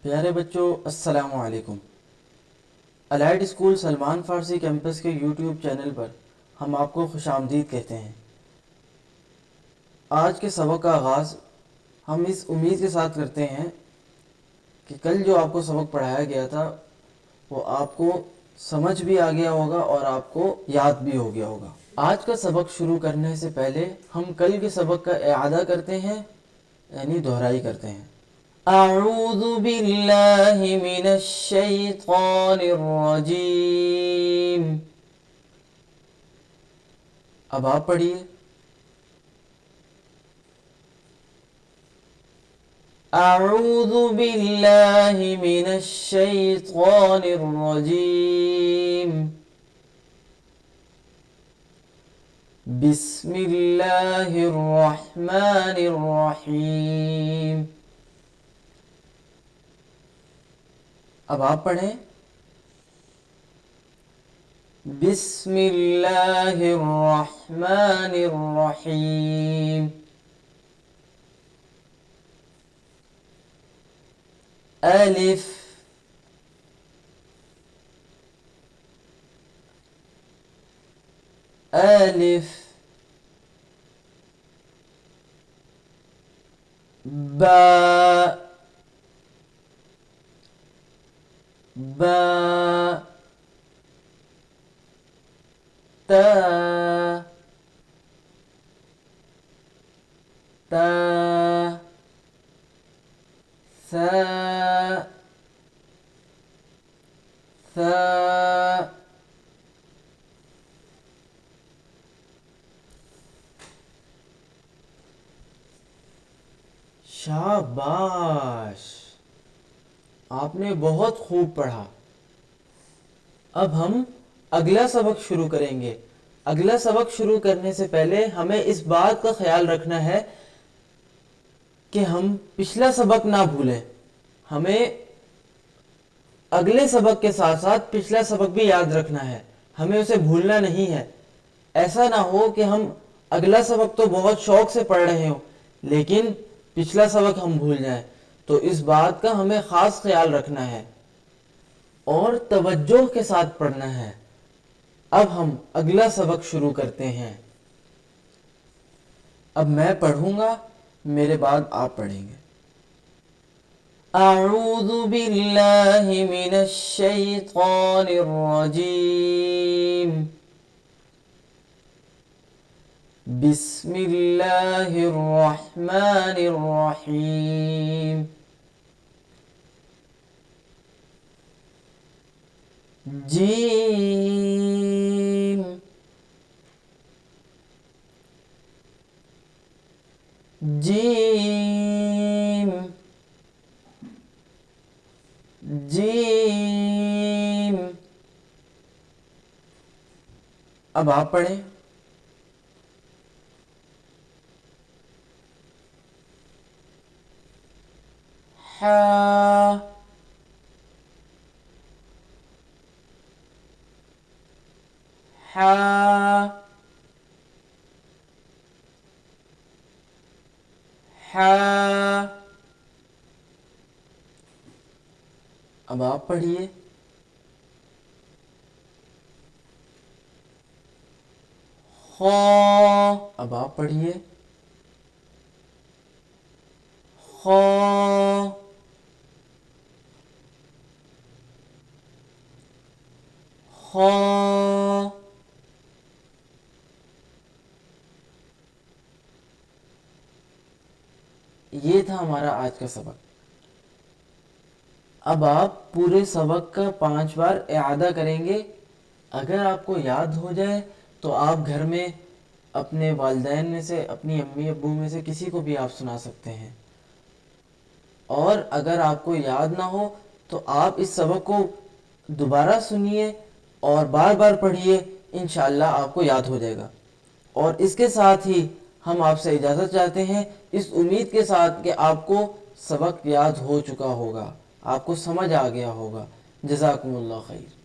پیارے بچوں، السلام علیکم۔ الائٹ اسکول سلمان فارسی کیمپس کے یوٹیوب چینل پر ہم آپ کو خوش آمدید کہتے ہیں۔ آج کے سبق کا آغاز ہم اس امید کے ساتھ کرتے ہیں کہ کل جو آپ کو سبق پڑھایا گیا تھا وہ آپ کو سمجھ بھی آ گیا ہوگا اور آپ کو یاد بھی ہو گیا ہوگا۔ آج کا سبق شروع کرنے سے پہلے ہم کل کے سبق کا اعادہ کرتے ہیں، یعنی دہرائی کرتے ہیں۔ اعوذ باللہ من الشیطان الرجیم۔ اب آپ پڑھیے۔ اعوذ باللہ من الشیطان الرجیم۔ بسم اللہ الرحمن الرحیم۔ اب آپ پڑھیں۔ بسم اللہ الرحمن الرحیم۔ الف الف با با تا تا ثا ثا شاباش، آپ نے بہت خوب پڑھا۔ اب ہم اگلا سبق شروع کریں گے۔ اگلا سبق شروع کرنے سے پہلے ہمیں اس بات کا خیال رکھنا ہے کہ ہم پچھلا سبق نہ بھولیں۔ ہمیں اگلے سبق کے ساتھ ساتھ پچھلا سبق بھی یاد رکھنا ہے، ہمیں اسے بھولنا نہیں ہے۔ ایسا نہ ہو کہ ہم اگلا سبق تو بہت شوق سے پڑھ رہے ہوں لیکن پچھلا سبق ہم بھول جائیں، تو اس بات کا ہمیں خاص خیال رکھنا ہے اور توجہ کے ساتھ پڑھنا ہے۔ اب ہم اگلا سبق شروع کرتے ہیں۔ اب میں پڑھوں گا، میرے بعد آپ پڑھیں گے۔ اعوذ باللہ من الشیطان الرجیم۔ بسم اللہ الرحمن الرحیم۔ جیم جیم جیم۔ اب آپ پڑھیں۔ حا حا حا۔ اب آپ پڑھیے۔ خا۔ اب آپ پڑھیے۔ خا خا۔ یہ تھا ہمارا آج کا سبق۔ اب آپ پورے سبق کا 5 بار اعادہ کریں گے۔ اگر آپ کو یاد ہو جائے تو آپ گھر میں اپنے والدین میں سے، اپنی امی ابو میں سے کسی کو بھی آپ سنا سکتے ہیں، اور اگر آپ کو یاد نہ ہو تو آپ اس سبق کو دوبارہ سنیے اور بار بار پڑھیے، انشاءاللہ آپ کو یاد ہو جائے گا۔ اور اس کے ساتھ ہی ہم آپ سے اجازت چاہتے ہیں، اس امید کے ساتھ کہ آپ کو سبق یاد ہو چکا ہوگا، آپ کو سمجھ آ گیا ہوگا۔ جزاکم اللہ خیر۔